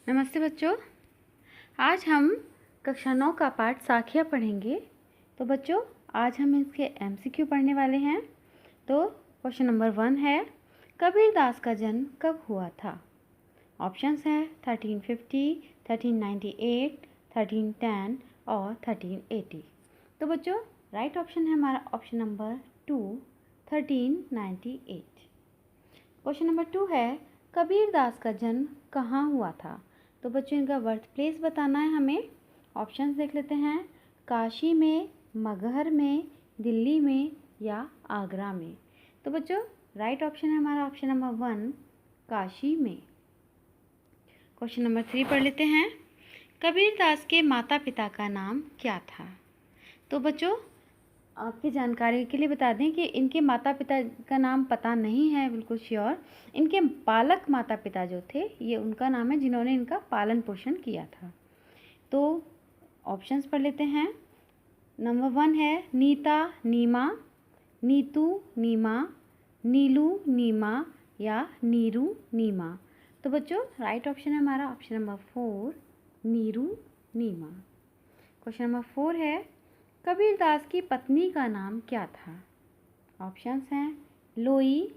नमस्ते बच्चों। आज हम कक्षा 9 का पाठ साखियाँ पढ़ेंगे। तो बच्चों आज हम इसके एमसीक्यू पढ़ने वाले हैं। तो क्वेश्चन नंबर 1 है, कबीरदास का जन्म कब हुआ था? ऑप्शंस हैं 1350, 1398, 1310 और 1380। तो बच्चों राइट ऑप्शन है हमारा ऑप्शन नंबर 2, 1398। क्वेश्चन नंबर 2 है, कबीरदास का जन्म कहाँ हुआ था? तो बच्चों इनका बर्थ प्लेस बताना है हमें। ऑप्शंस देख लेते हैं, काशी में, मगहर में, दिल्ली में या आगरा में। तो बच्चों राइट ऑप्शन है हमारा ऑप्शन नंबर 1, काशी में। क्वेश्चन नंबर 3 पढ़ लेते हैं, कबीरदास के माता पिता का नाम क्या था? तो बच्चों आपकी जानकारी के लिए बता दें कि इनके माता पिता का नाम पता नहीं है बिल्कुल श्योर। इनके पालक माता पिता जो थे ये उनका नाम है जिन्होंने इनका पालन पोषण किया था। तो ऑप्शंस पढ़ लेते हैं। नंबर 1 है नीता नीमा, नीतू नीमा, नीलू नीमा या नीरू नीमा। तो बच्चों राइट ऑप्शन है हमारा ऑप्शन नंबर 4, नीरू नीमा। क्वेश्चन नंबर 4 है, कबीरदास की पत्नी का नाम क्या था? ऑप्शंस हैं लोई,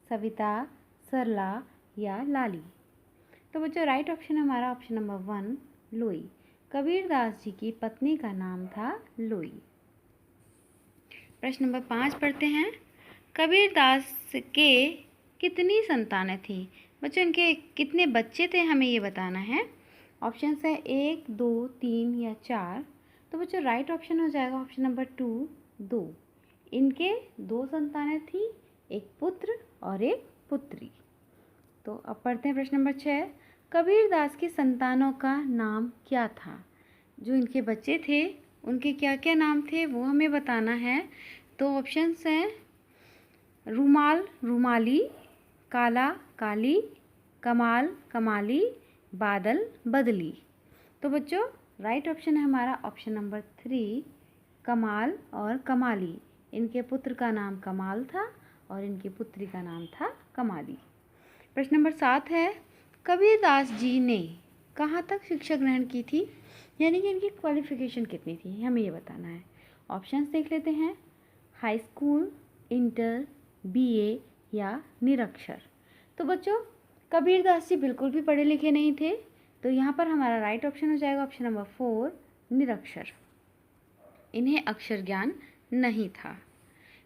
सविता, सरला या लाली। तो बच्चों राइट ऑप्शन है हमारा ऑप्शन नंबर 1, लोई। कबीरदास जी की पत्नी का नाम था लोई। प्रश्न नंबर 5 पढ़ते हैं, कबीरदास के कितनी संतानें थी? बच्चों इनके कितने बच्चे थे हमें ये बताना है। ऑप्शंस है 1, 2, 3 या 4। तो बच्चों राइट ऑप्शन हो जाएगा ऑप्शन नंबर 2, 2। इनके 2 संतानें थी, एक पुत्र और एक पुत्री। तो अब पढ़ते हैं प्रश्न नंबर 6, कबीरदास की संतानों का नाम क्या था? जो इनके बच्चे थे उनके क्या क्या नाम थे वो हमें बताना है। तो ऑप्शंस हैं रुमाल रुमाली, काला काली, कमाल कमाली, बादल बदली। तो बच्चों राइट ऑप्शन है हमारा ऑप्शन नंबर 3, कमाल और कमाली। इनके पुत्र का नाम कमाल था और इनकी पुत्री का नाम था कमाली। प्रश्न नंबर 7 है, कबीरदास जी ने कहाँ तक शिक्षा ग्रहण की थी? यानी कि इनकी क्वालिफिकेशन कितनी थी हमें ये बताना है। ऑप्शंस देख लेते हैं, हाई स्कूल, इंटर, बीए या निरक्षर। तो बच्चों कबीरदास जी बिल्कुल भी पढ़े लिखे नहीं थे, तो यहाँ पर हमारा राइट ऑप्शन हो जाएगा ऑप्शन नंबर 4, निरक्षर। इन्हें अक्षर ज्ञान नहीं था।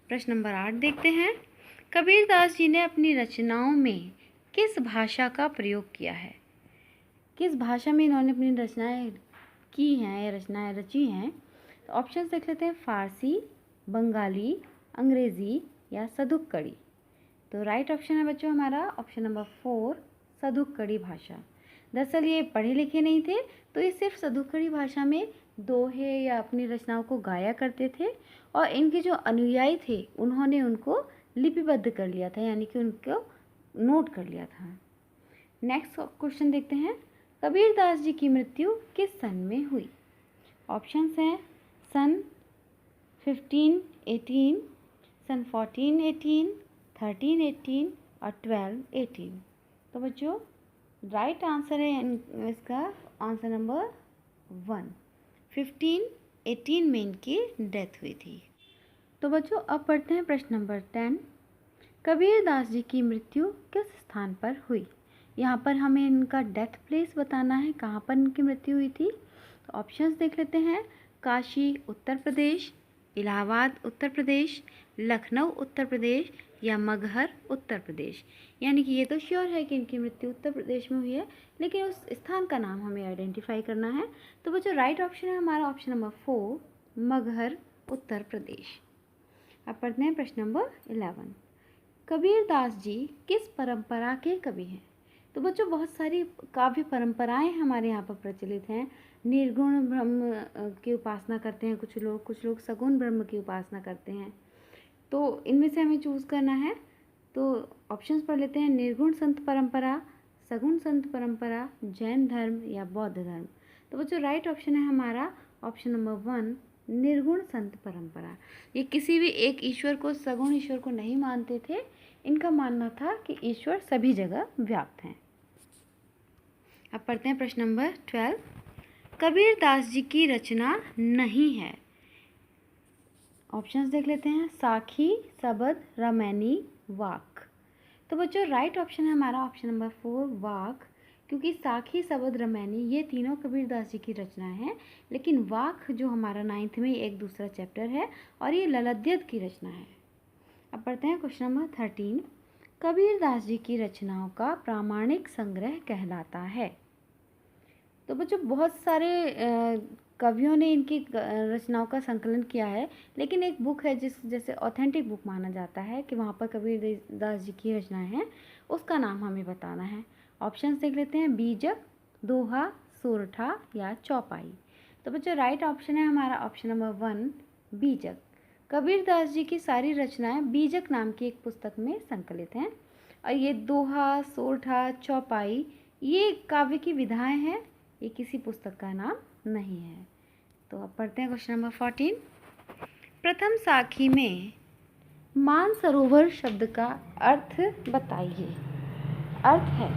प्रश्न नंबर 8 देखते हैं, कबीरदास जी ने अपनी रचनाओं में किस भाषा का प्रयोग किया है? किस भाषा में इन्होंने अपनी रचनाएं की हैं या रचनाएं रची हैं? तो ऑप्शंस देख लेते हैं, फारसी, बंगाली, अंग्रेज़ी या सदुक्कड़ी। तो राइट ऑप्शन है बच्चों हमारा ऑप्शन नंबर 4, सदुक्कड़ी भाषा। दरअसल ये पढ़े लिखे नहीं थे, तो ये सिर्फ सदुक्कड़ी भाषा में दोहे या अपनी रचनाओं को गाया करते थे और इनके जो अनुयायी थे उन्होंने उनको लिपिबद्ध कर लिया था, यानी कि उनको नोट कर लिया था। नेक्स्ट क्वेश्चन देखते हैं, कबीरदास जी की मृत्यु किस सन में हुई? ऑप्शंस हैं सन 1518, सन 1418, 1318 और 1218। तो बच्चों राइट आंसर है इसका आंसर नंबर 1, 1518 में इनकी डेथ हुई थी। तो बच्चों अब पढ़ते हैं प्रश्न नंबर 10, कबीरदास जी की मृत्यु किस स्थान पर हुई? यहाँ पर हमें इनका डेथ प्लेस बताना है, कहाँ पर इनकी मृत्यु हुई थी। तो ऑप्शंस देख लेते हैं, काशी उत्तर प्रदेश, इलाहाबाद उत्तर प्रदेश, लखनऊ उत्तर प्रदेश या मगहर उत्तर प्रदेश। यानी कि ये तो श्योर है कि इनकी मृत्यु उत्तर प्रदेश में हुई है, लेकिन उस स्थान का नाम हमें आइडेंटिफाई करना है। तो बच्चों राइट ऑप्शन है हमारा ऑप्शन नंबर 4, मगहर उत्तर प्रदेश। अब पढ़ते हैं प्रश्न नंबर 11, कबीरदास जी किस परंपरा के कवि हैं? तो बच्चों बहुत सारी काव्य परंपराएं हमारे यहाँ पर प्रचलित हैं। निर्गुण ब्रह्म की उपासना करते हैं कुछ लोग सगुण ब्रह्म की उपासना करते हैं। तो इनमें से हमें चूज़ करना है। तो ऑप्शंस पढ़ लेते हैं, निर्गुण संत परंपरा, सगुण संत परंपरा, जैन धर्म या बौद्ध धर्म। तो बच्चों राइट ऑप्शन है हमारा ऑप्शन नंबर 1, निर्गुण संत परंपरा। ये किसी भी एक ईश्वर को, सगुण ईश्वर को नहीं मानते थे। इनका मानना था कि ईश्वर सभी जगह व्याप्त हैं। अब पढ़ते हैं प्रश्न नंबर 12। कबीर दास जी की रचना नहीं है। ऑप्शंस देख लेते हैं। साखी, सबद, रामायणी, वाक। तो बच्चों राइट ऑप्शन है हमारा ऑप्शन नंबर 4 वाक, क्योंकि साखी, सबद, रामायणी ये तीनों कबीर दास जी की रचना है, लेकिन वाक जो हमारा 9th में एक दूसरा चैप्टर है और ये ललद्यत की रचना है। अब पढ़ते हैं क्वेश्चन नंबर 13। कबीर दास जी की रचनाओं का प्रामाणिक संग्रह कहलाता है। तो बच्चों बहुत सारे कवियों ने इनकी रचनाओं का संकलन किया है, लेकिन एक बुक है जिस जैसे ऑथेंटिक बुक माना जाता है कि वहाँ पर कबीर दास जी की रचनाएं हैं, उसका नाम हमें बताना है। ऑप्शंस देख लेते हैं। बीजक, दोहा, सोरठा या चौपाई। तो बच्चों राइट ऑप्शन है हमारा ऑप्शन नंबर 1 बीजक। कबीर दास जी की सारी रचनाएं बीजक नाम की एक पुस्तक में संकलित हैं, और ये दोहा, सोरठा, चौपाई ये काव्य की विधाएं हैं, ये किसी पुस्तक का नाम नहीं है। तो अब पढ़ते हैं क्वेश्चन नंबर 14। प्रथम साखी में मानसरोवर शब्द का अर्थ बताइए। अर्थ है,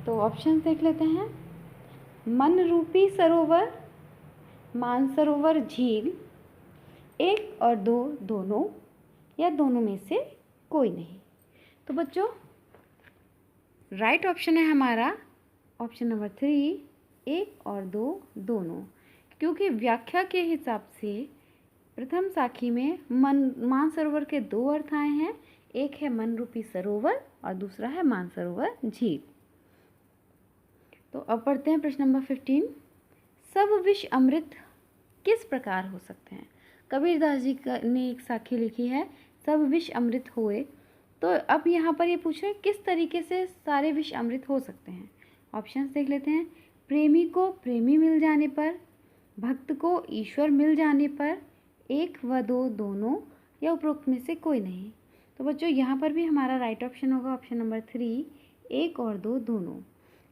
तो ऑप्शन देख लेते हैं। मन रूपी सरोवर, मानसरोवर झील, 1 और 2 दोनों, या दोनों में से कोई नहीं। तो बच्चों राइट ऑप्शन है हमारा ऑप्शन नंबर 3 1 और 2 दोनों, क्योंकि व्याख्या के हिसाब से प्रथम साखी में मानसरोवर के 2 अर्थ आए हैं। एक है मन रूपी सरोवर और दूसरा है मानसरोवर झील। तो अब पढ़ते हैं प्रश्न नंबर 15। सब विष अमृत किस प्रकार हो सकते हैं। कबीर दास जी ने एक साखी लिखी है, सब विष अमृत होए। तो अब यहाँ पर ये पूछ रहे हैं किस तरीके से सारे विष अमृत हो सकते हैं। ऑप्शंस देख लेते हैं। प्रेमी को प्रेमी मिल जाने पर, भक्त को ईश्वर मिल जाने पर, 1 व 2 दोनों, या उपरोक्त में से कोई नहीं। तो बच्चों यहाँ पर भी हमारा राइट ऑप्शन होगा ऑप्शन नंबर 3 1 और 2 दोनों,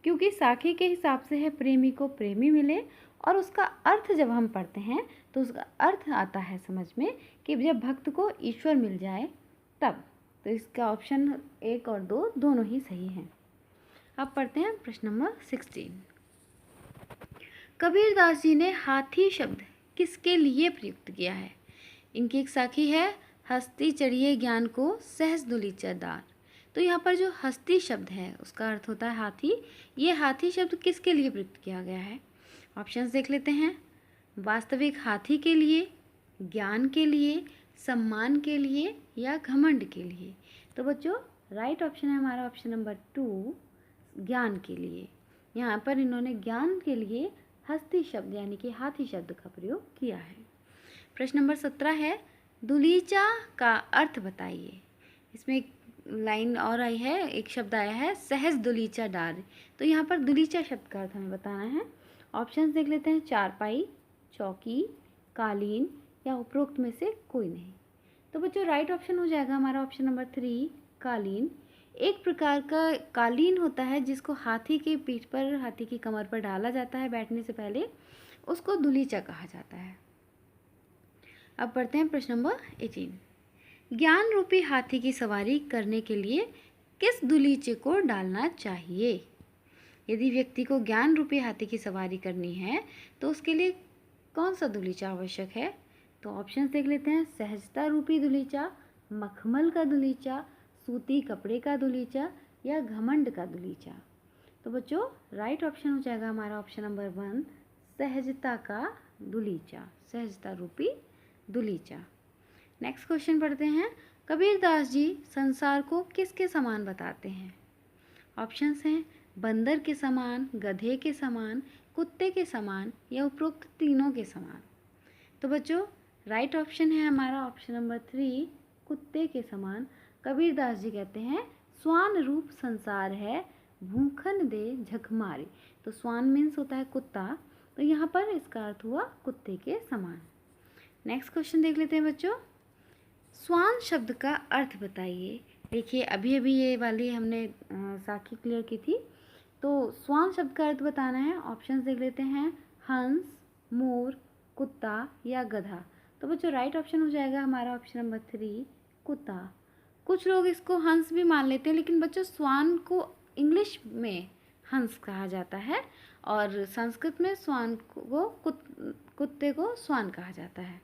क्योंकि साखी के हिसाब से है प्रेमी को प्रेमी मिले, और उसका अर्थ जब हम पढ़ते हैं तो उसका अर्थ आता है समझ में कि जब भक्त को ईश्वर मिल जाए तब। तो इसका ऑप्शन 1 और 2 दोनों ही सही हैं। अब पढ़ते हैं प्रश्न नंबर 16। कबीर दास जी ने हाथी शब्द किसके लिए प्रयुक्त किया है। इनकी एक साखी है, हस्ती चढ़िए ज्ञान को सहज दुलीचरदार। तो यहाँ पर जो हस्ती शब्द है उसका अर्थ होता है हाथी। ये हाथी शब्द किसके लिए प्रयुक्त किया गया है। ऑप्शंस देख लेते हैं। वास्तविक हाथी के लिए, ज्ञान के लिए, सम्मान के लिए, या घमंड के लिए। तो बच्चों राइट ऑप्शन है हमारा ऑप्शन नंबर 2 ज्ञान के लिए। यहाँ पर इन्होंने ज्ञान के लिए हस्ती शब्द यानी कि हाथी शब्द का प्रयोग किया है। प्रश्न नंबर 17 है, दुलीचा का अर्थ बताइए। इसमें एक लाइन और आई है, एक शब्द आया है सहज दुलीचा डार। तो यहाँ पर दुलीचा शब्द का अर्थ हमें बताना है। ऑप्शंस देख लेते हैं। चारपाई, चौकी, कालीन, या उपरोक्त में से कोई नहीं। तो बच्चों राइट ऑप्शन हो जाएगा हमारा ऑप्शन नंबर 3 कालीन। एक प्रकार का कालीन होता है जिसको हाथी की पीठ पर, हाथी की कमर पर डाला जाता है बैठने से पहले, उसको दुलीचा कहा जाता है। अब पढ़ते हैं प्रश्न नंबर 18। ज्ञान रूपी हाथी की सवारी करने के लिए किस दुलीचे को डालना चाहिए। यदि व्यक्ति को ज्ञान रूपी हाथी की सवारी करनी है तो उसके लिए कौन सा दुलीचा आवश्यक है। तो ऑप्शंस देख लेते हैं। सहजता रूपी दुलीचा, मखमल का दुलीचा, सूती कपड़े का दुलीचा, या घमंड का दुलीचा। तो बच्चों राइट ऑप्शन हो जाएगा हमारा ऑप्शन नंबर 1 सहजता का दुलीचा, सहजता रूपी दुलीचा। नेक्स्ट क्वेश्चन पढ़ते हैं। कबीर दास जी संसार को किसके समान बताते हैं। ऑप्शंस हैं बंदर के समान, गधे के समान, कुत्ते के समान, या उपरोक्त तीनों के समान। तो बच्चों राइट ऑप्शन है हमारा ऑप्शन नंबर 3 कुत्ते के समान। कबीर दास जी कहते हैं स्वान रूप संसार है, भूखन दे झक मारे। तो स्वान मीन्स होता है कुत्ता, तो यहाँ पर इसका अर्थ हुआ कुत्ते के समान। नेक्स्ट क्वेश्चन देख लेते हैं बच्चों। स्वान शब्द का अर्थ बताइए। देखिए अभी अभी ये वाली हमने साखी क्लियर की थी, तो स्वान शब्द का अर्थ बताना है। ऑप्शंस देख लेते हैं। हंस, मोर, कुत्ता, या गधा। तो बच्चों राइट ऑप्शन हो जाएगा हमारा ऑप्शन नंबर 3 कुत्ता। कुछ लोग इसको हंस भी मान लेते हैं, लेकिन बच्चों स्वान को इंग्लिश में हंस कहा जाता है और संस्कृत में स्वान को कुत्ते को स्वान कहा जाता है।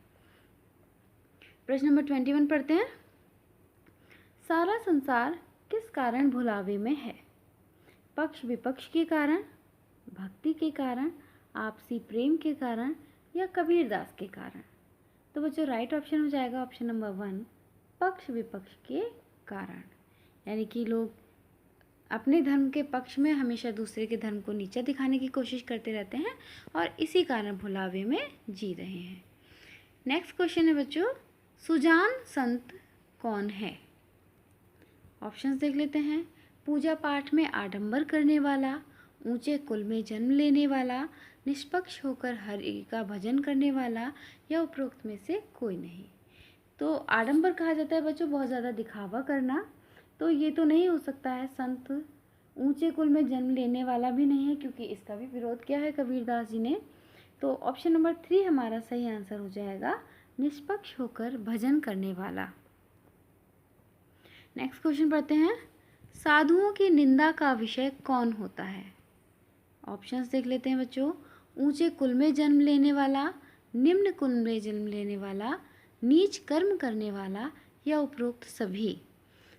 प्रश्न नंबर 21 पढ़ते हैं। सारा संसार किस कारण भुलावे में है? पक्ष विपक्ष के कारण, भक्ति के कारण, आपसी प्रेम के कारण या कबीरदास के कारण? तो बच्चों राइट ऑप्शन हो जाएगा ऑप्शन नंबर 1, पक्ष विपक्ष के कारण। यानी कि लोग अपने धर्म के पक्ष में हमेशा दूसरे के धर्म को नीचा दिखाने की कोशिश करते रहते हैं और इसी कारण भुलावे में जी रहे हैं। नेक्स्ट क्वेश्चन है बच्चों, सुजान संत कौन है? ऑप्शंस देख लेते हैं। पूजा पाठ में आडंबर करने वाला, ऊंचे कुल में जन्म लेने वाला, निष्पक्ष होकर हरि का भजन करने वाला या उपरोक्त में से कोई नहीं। तो आडंबर कहा जाता है बच्चों बहुत ज़्यादा दिखावा करना, तो ये तो नहीं हो सकता है संत। ऊंचे कुल में जन्म लेने वाला भी नहीं है क्योंकि इसका भी विरोध किया है कबीरदास जी ने। तो ऑप्शन नंबर 3 हमारा सही आंसर हो जाएगा, निष्पक्ष होकर भजन करने वाला। नेक्स्ट क्वेश्चन पढ़ते हैं। साधुओं की निंदा का विषय कौन होता है? ऑप्शंस देख लेते हैं बच्चों। ऊंचे कुल में जन्म लेने वाला, निम्न कुल में जन्म लेने वाला, नीच कर्म करने वाला या उपरोक्त सभी?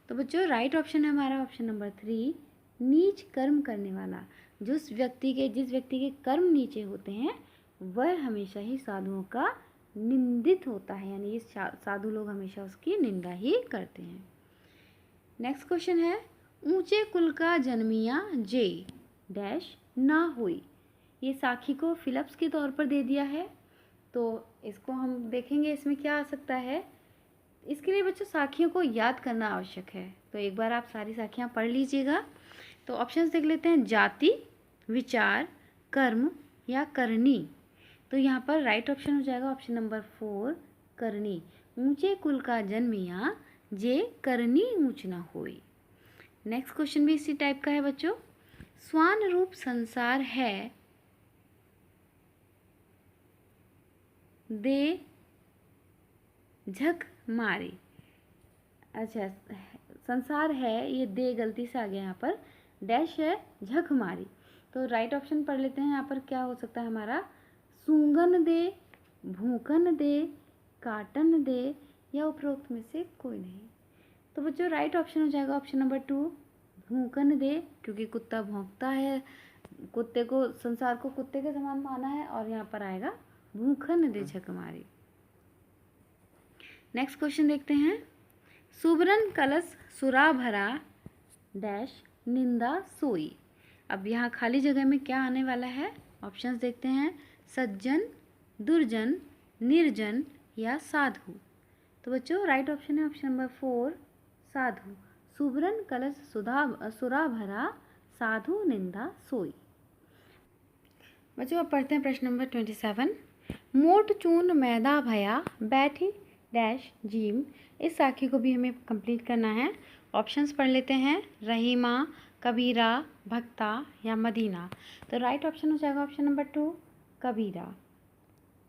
तो बच्चों राइट ऑप्शन है हमारा ऑप्शन नंबर 3, नीच कर्म करने वाला। जिस व्यक्ति के कर्म नीचे होते हैं वह हमेशा ही साधुओं का निंदित होता है, यानी ये साधु लोग हमेशा उसकी निंदा ही करते हैं। नेक्स्ट क्वेश्चन है, ऊंचे कुल का जन्मिया जे डैश ना हुई। ये साखी को फिलप्स के तौर पर दे दिया है, तो इसको हम देखेंगे इसमें क्या आ सकता है। इसके लिए बच्चों साखियों को याद करना आवश्यक है, तो एक बार आप सारी साखियाँ पढ़ लीजिएगा। तो ऑप्शंस देख लेते हैं, जाति, विचार, कर्म या करनी। तो यहाँ पर राइट ऑप्शन हो जाएगा ऑप्शन नंबर 4, करनी। ऊंचे कुल का जन्मिया जे करनी ऊंच ना होई। नेक्स्ट क्वेश्चन भी इसी टाइप का है बच्चों। स्वान रूप संसार है दे झक मारी। अच्छा, संसार है, ये दे गलती से आ गया यहाँ पर, डैश है झक मारी। तो राइट ऑप्शन पढ़ लेते हैं यहाँ पर क्या हो सकता है हमारा, सूंगन दे, भूकन दे, काटन दे या उपरोक्त में से कोई नहीं। तो बच्चों राइट ऑप्शन हो जाएगा ऑप्शन नंबर 2, भूकन दे, क्योंकि कुत्ता भौंकता है, कुत्ते को, संसार को कुत्ते के समान माना है और यहाँ पर आएगा भूखन दे झक मारी। नेक्स्ट क्वेश्चन देखते हैं। सुबरन कलश सुरा भरा डैश निंदा सोई। अब यहाँ खाली जगह में क्या आने वाला है, ऑप्शंस देखते हैं। सज्जन, दुर्जन, निर्जन या साधु। तो बच्चों राइट ऑप्शन है ऑप्शन नंबर 4, साधु। सुबरन कलश सुरा भरा, साधु निंदा सोई। बच्चों अब पढ़ते हैं प्रश्न नंबर 27। मोट चून मैदा भया बैठी डैश जीम। इस साखी को भी हमें कंप्लीट करना है। ऑप्शंस पढ़ लेते हैं, रहीमा, कबीरा, भक्ता या मदीना। तो राइट ऑप्शन हो जाएगा ऑप्शन नंबर 2, कबीरा।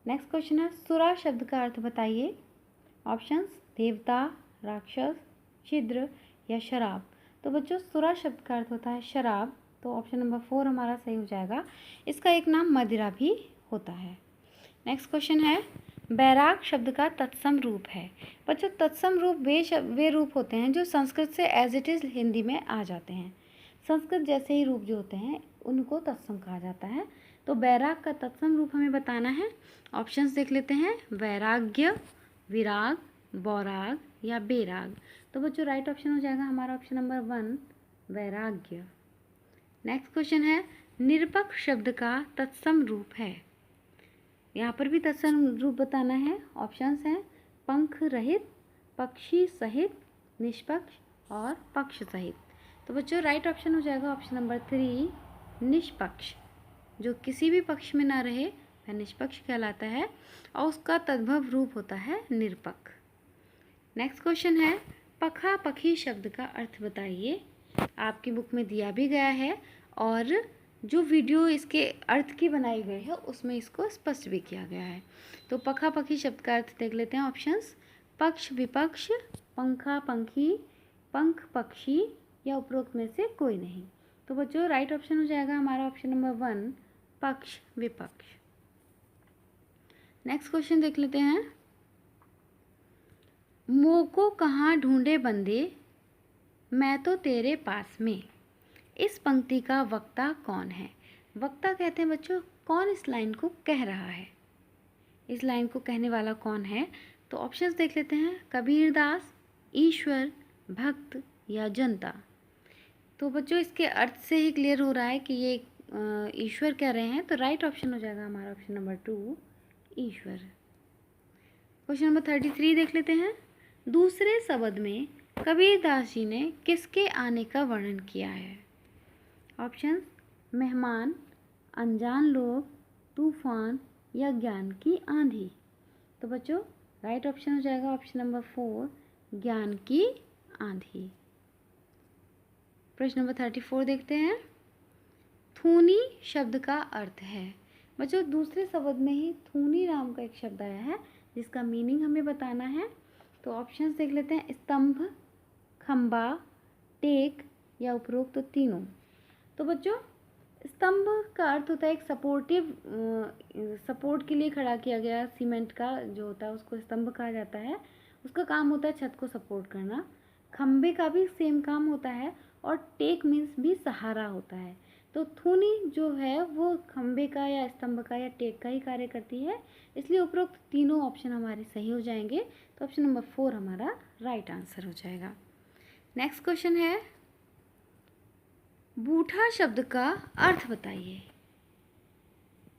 नेक्स्ट क्वेश्चन है, सुरा शब्द का अर्थ बताइए। ऑप्शंस, देवता, राक्षस, छिद्र या शराब। तो बच्चों सुरा शब्द का अर्थ होता है शराब, तो ऑप्शन नंबर 4 हमारा सही हो जाएगा। इसका एक नाम मदिरा भी होता है। नेक्स्ट क्वेश्चन है, बैराग शब्द का तत्सम रूप है। बच्चों तत्सम रूप वे रूप होते हैं जो संस्कृत से एज इट इज़ हिंदी में आ जाते हैं। संस्कृत जैसे ही रूप जो होते हैं उनको तत्सम कहा जाता है। तो बैराग का तत्सम रूप हमें बताना है। ऑप्शंस देख लेते हैं, वैराग्य, विराग, बौराग या बेराग। तो बच्चों राइट ऑप्शन हो जाएगा हमारा ऑप्शन नंबर 1, वैराग्य। नेक्स्ट क्वेश्चन है, निरपक्ष शब्द का तत्सम रूप है। यहाँ पर भी तत्सम रूप बताना है। ऑप्शंस हैं, पंख रहित, पक्षी सहित, निष्पक्ष और पक्ष सहित। तो बच्चों राइट ऑप्शन हो जाएगा ऑप्शन नंबर 3, निष्पक्ष। जो किसी भी पक्ष में ना रहे वह निष्पक्ष कहलाता है और उसका तद्भव रूप होता है निरपक्ष। नेक्स्ट क्वेश्चन है, पखा पखी शब्द का अर्थ बताइए। आपकी बुक में दिया भी गया है और जो वीडियो इसके अर्थ की बनाई गई है उसमें इसको स्पष्ट भी किया गया है। तो पखा पखी शब्द का अर्थ देख लेते हैं। ऑप्शंस, पक्ष विपक्ष, पंखा पंखी, पंख पक्षी या उपरोक्त में से कोई नहीं। तो बच्चों राइट ऑप्शन हो जाएगा हमारा ऑप्शन नंबर 1, पक्ष विपक्ष। नेक्स्ट क्वेश्चन देख लेते हैं। मोको कहाँ ढूंढे बंदे, मैं तो तेरे पास में। इस पंक्ति का वक्ता कौन है? वक्ता कहते हैं बच्चों कौन इस लाइन को कह रहा है, इस लाइन को कहने वाला कौन है? तो ऑप्शंस देख लेते हैं। कबीरदास, ईश्वर, भक्त या जनता। तो बच्चों इसके अर्थ से ही क्लियर हो रहा है कि ये ईश्वर कह रहे हैं, तो राइट ऑप्शन हो जाएगा हमारा ऑप्शन नंबर 2, ईश्वर। क्वेश्चन नंबर 33 देख लेते हैं। दूसरे शब्द में कबीरदास जी ने किसके आने का वर्णन किया है? ऑप्शंस मेहमान, अनजान लोग, तूफान या ज्ञान की आंधी। तो बच्चों राइट ऑप्शन हो जाएगा ऑप्शन नंबर 4, ज्ञान की आंधी। प्रश्न नंबर 34 देखते हैं। थूनी शब्द का अर्थ है। बच्चों दूसरे शब्द में ही थूनी नाम का एक शब्द आया है जिसका मीनिंग हमें बताना है। तो ऑप्शंस देख लेते हैं। स्तंभ, खंबा, टेक या उपरोक्त तीनों। तो बच्चों स्तंभ का अर्थ होता है एक सपोर्ट के लिए खड़ा किया गया सीमेंट का जो होता है उसको स्तंभ कहा जाता है। उसका काम होता है छत को सपोर्ट करना। खंबे का भी सेम काम होता है और टेक मीन्स भी सहारा होता है। तो थूनी जो है वो खंबे का या स्तंभ का या टेक का ही कार्य करती है, इसलिए उपरोक्त तीनों ऑप्शन हमारे सही हो जाएंगे। तो ऑप्शन नंबर 4 हमारा राइट आंसर हो जाएगा। नेक्स्ट क्वेश्चन है, बूढ़ा शब्द का अर्थ बताइए।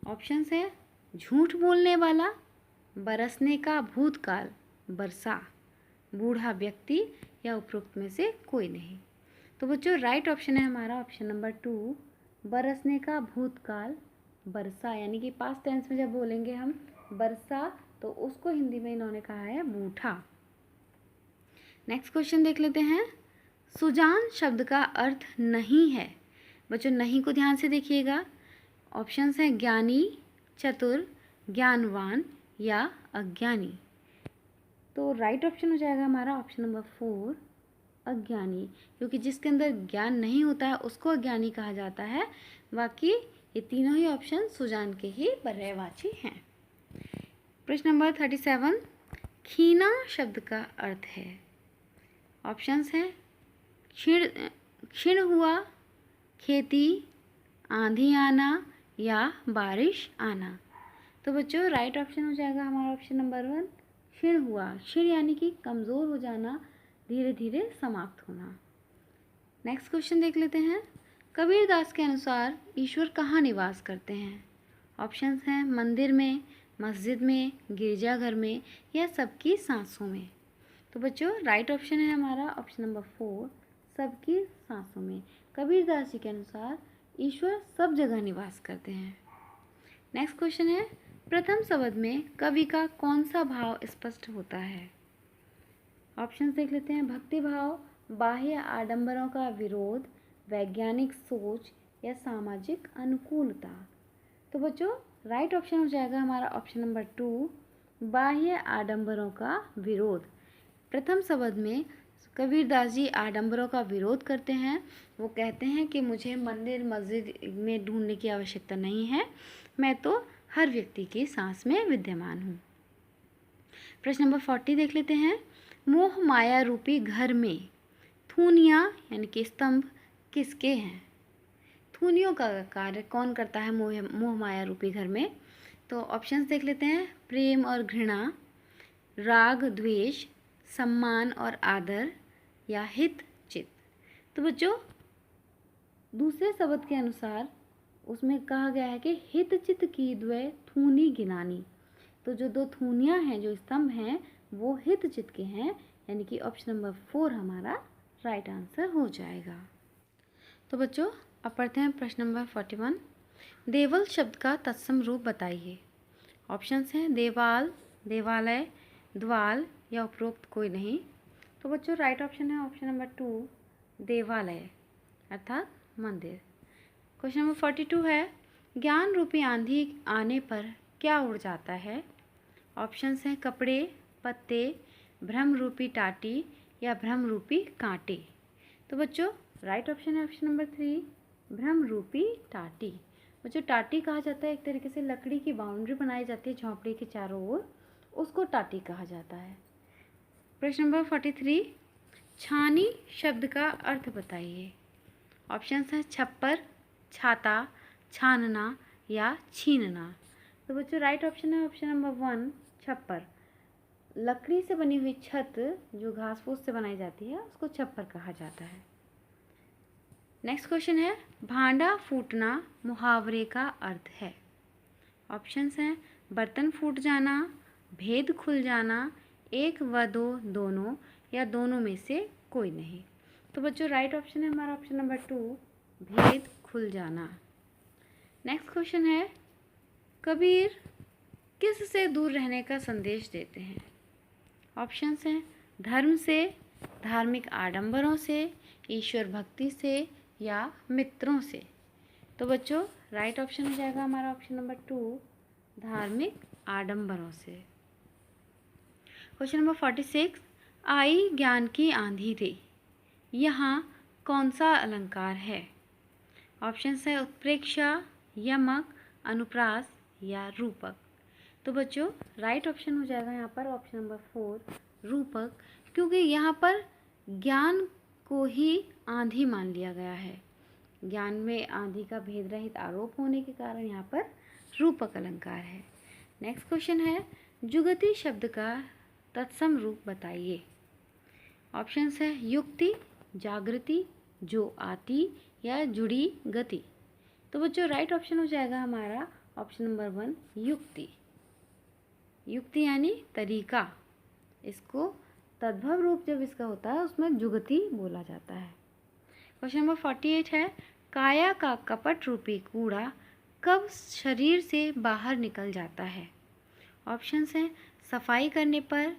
ऑप्शंस है झूठ बोलने वाला, बरसने का भूतकाल बरसा, बूढ़ा व्यक्ति या उपरोक्त में से कोई नहीं। तो बच्चों राइट ऑप्शन है हमारा ऑप्शन नंबर 2, बरसने का भूतकाल बरसा, यानी कि पास्ट टेंस में जब बोलेंगे हम बरसा तो उसको हिंदी में इन्होंने कहा है बूढ़ा। नेक्स्ट क्वेश्चन देख लेते हैं। सुजान शब्द का अर्थ नहीं है। बच्चों नहीं को ध्यान से देखिएगा। ऑप्शंस हैं ज्ञानी, चतुर, ज्ञानवान या अज्ञानी। तो राइट ऑप्शन हो जाएगा हमारा ऑप्शन नंबर 4, अज्ञानी, क्योंकि जिसके अंदर ज्ञान नहीं होता है उसको अज्ञानी कहा जाता है। बाकी ये तीनों ही ऑप्शन सुजान के ही पर्यायवाची हैं। प्रश्न नंबर 37, खीना शब्द का अर्थ है। ऑप्शंस हैं क्षीण हुआ, खेती, आंधी आना या बारिश आना। तो बच्चों राइट ऑप्शन हो जाएगा हमारा ऑप्शन नंबर 1, क्षीण हुआ। क्षीण यानी कि कमज़ोर हो जाना, धीरे धीरे समाप्त होना। नेक्स्ट क्वेश्चन देख लेते हैं। कबीरदास के अनुसार ईश्वर कहाँ निवास करते हैं? ऑप्शंस हैं मंदिर में, मस्जिद में, गिरजाघर में या सबकी सांसों में। तो बच्चों राइट ऑप्शन है हमारा ऑप्शन नंबर 4, सबकी सांसों में। कबीरदास जी के अनुसार ईश्वर सब जगह निवास करते हैं। नेक्स्ट क्वेश्चन है, प्रथम शब्द में कवि का कौन सा भाव स्पष्ट होता है? ऑप्शंस देख लेते हैं। भक्ति भाव, बाह्य आडंबरों का विरोध, वैज्ञानिक सोच या सामाजिक अनुकूलता। तो बच्चों राइट ऑप्शन हो जाएगा हमारा ऑप्शन नंबर 2, बाह्य आडंबरों का विरोध। प्रथम शब्द में कबीरदास जी आडंबरों का विरोध करते हैं। वो कहते हैं कि मुझे मंदिर मस्जिद में ढूंढने की आवश्यकता नहीं है, मैं तो हर व्यक्ति की सांस में विद्यमान हूँ। प्रश्न नंबर 40 देख लेते हैं। मोह माया रूपी घर में थूनियाँ यानी कि स्तंभ किसके हैं? थूनियों का कार्य कौन करता है मोह माया रूपी घर में? तो ऑप्शंस देख लेते हैं। प्रेम और घृणा, राग द्वेष, सम्मान और आदर या हित चित। तो बच्चों दूसरे शब्द के अनुसार उसमें कहा गया है कि हित चित की द्वय थूनी गिनानी। तो जो दो थूनियाँ हैं, जो स्तंभ हैं, वो हित चित के हैं, यानी कि ऑप्शन नंबर 4 हमारा राइट आंसर हो जाएगा। तो बच्चों अब पढ़ते हैं प्रश्न नंबर 41। देवल शब्द का तत्सम रूप बताइए। ऑप्शंस हैं देवाल, देवालय, द्वाल या उपरोक्त कोई नहीं। तो बच्चों राइट ऑप्शन है ऑप्शन नंबर 2, देवालय अर्थात मंदिर। क्वेश्चन नंबर 42 है, ज्ञान रूपी आंधी आने पर क्या उड़ जाता है? ऑप्शंस हैं कपड़े, पत्ते, भ्रम रूपी टाटी या भ्रम रूपी कांटे। तो बच्चों राइट ऑप्शन है ऑप्शन नंबर 3, भ्रम रूपी टाटी। वो जो टाटी कहा जाता है, एक तरीके से लकड़ी की बाउंड्री बनाई जाती है झोंपड़ी के चारों ओर, उसको टाटी कहा जाता है। प्रश्न नंबर 43, छानी शब्द का अर्थ बताइए। ऑप्शंस हैं छप्पर, छाता, छानना या छीनना। तो बच्चों राइट ऑप्शन है ऑप्शन नंबर 1 छप्पर। लकड़ी से बनी हुई छत जो घास फूस से बनाई जाती है उसको छप्पर कहा जाता है। नेक्स्ट क्वेश्चन है, भांडा फूटना मुहावरे का अर्थ है। ऑप्शंस हैं बर्तन फूट जाना, भेद खुल जाना, एक व दो दोनों या दोनों में से कोई नहीं। तो बच्चों राइट ऑप्शन है हमारा ऑप्शन नंबर 2 भेद खुल जाना। नेक्स्ट क्वेश्चन है, कबीर किस से दूर रहने का संदेश देते हैं। ऑप्शंस हैं धर्म से, धार्मिक आडंबरों से, ईश्वर भक्ति से या मित्रों से। तो बच्चों राइट ऑप्शन हो जाएगा हमारा ऑप्शन नंबर 2 धार्मिक आडंबरों से। क्वेश्चन नंबर 46, आई ज्ञान की आंधी रे, यहाँ कौन सा अलंकार है। ऑप्शंस है उत्प्रेक्षा, यमक, अनुप्रास या रूपक। तो बच्चों राइट ऑप्शन हो जाएगा यहाँ पर ऑप्शन नंबर 4 रूपक, क्योंकि यहाँ पर ज्ञान को ही आंधी मान लिया गया है। ज्ञान में आंधी का भेद रहित आरोप होने के कारण यहाँ पर रूपक अलंकार है। नेक्स्ट क्वेश्चन है, जुगति शब्द का तत्सम रूप बताइए। ऑप्शंस है युक्ति, जागृति, जो आती या जुड़ी गति। तो बच्चों राइट ऑप्शन हो जाएगा हमारा ऑप्शन नंबर 1 युक्ति। युक्ति यानी तरीका, इसको तद्भव रूप जब इसका होता है उसमें जुगति बोला जाता है। क्वेश्चन नंबर 48 है, काया का कपट रूपी कूड़ा कब शरीर से बाहर निकल जाता है। ऑप्शंस हैं सफाई करने पर,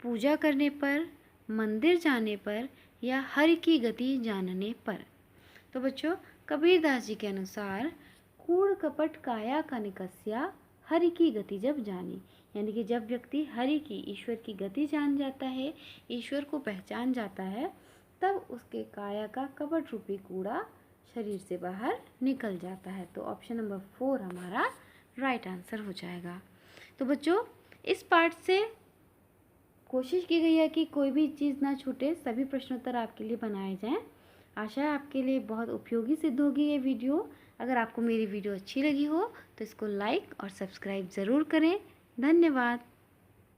पूजा करने पर, मंदिर जाने पर या हरि की गति जानने पर। तो बच्चों कबीरदास जी के अनुसार कूड़ कपट काया का निकस्या हरि की गति जब जानी, यानी कि जब व्यक्ति हरि की, ईश्वर की गति जान जाता है, ईश्वर को पहचान जाता है, तब उसके काया का कपट रूपी कूड़ा शरीर से बाहर निकल जाता है। तो ऑप्शन नंबर 4 हमारा राइट आंसर हो जाएगा। तो बच्चों इस पार्ट से कोशिश की गई है कि कोई भी चीज़ ना छूटे, सभी प्रश्नोत्तर आपके लिए बनाए जाएं। आशा है आपके लिए बहुत उपयोगी सिद्ध होगी ये वीडियो। अगर आपको मेरी वीडियो अच्छी लगी हो तो इसको लाइक और सब्सक्राइब ज़रूर करें। धन्यवाद।